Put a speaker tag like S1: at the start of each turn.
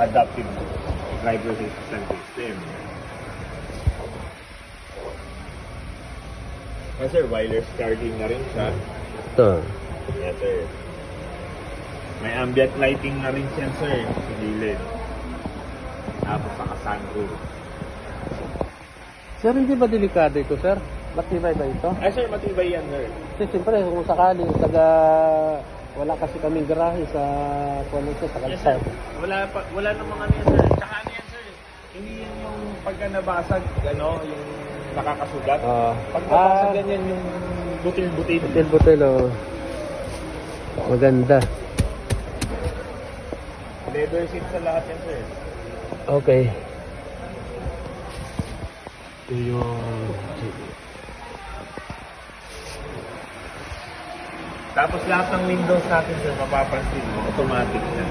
S1: adaptive driver assistance system. Yes sir, wireless charging na rin siya.
S2: Ito.
S1: Yes sir. May ambient lighting na rin siya sir, sa gilid. Tapos saka sunroof.
S2: Sir, hindi ba delikado ito, sir? Matibay ba ito?
S1: Ay sir, matibay yan sir.
S2: Kasi siyempre, kung sakali, wala kasi kaming garahe sa sa
S1: Yes sir.
S2: kalsada.
S1: Wala namang ano yan sir. Tsaka ano yan sir. Hindi yan yung pagka nabasag, ano, yung nakakasugat. Pag nabasag yan yung butil-butil.
S2: Butil-butil, oh. Maganda.
S1: Leather seat sa lahat yan sir.
S2: Okay. Ito yung...
S1: Tapos lahat ng windows natin sir, mapapansin mo, automatic na.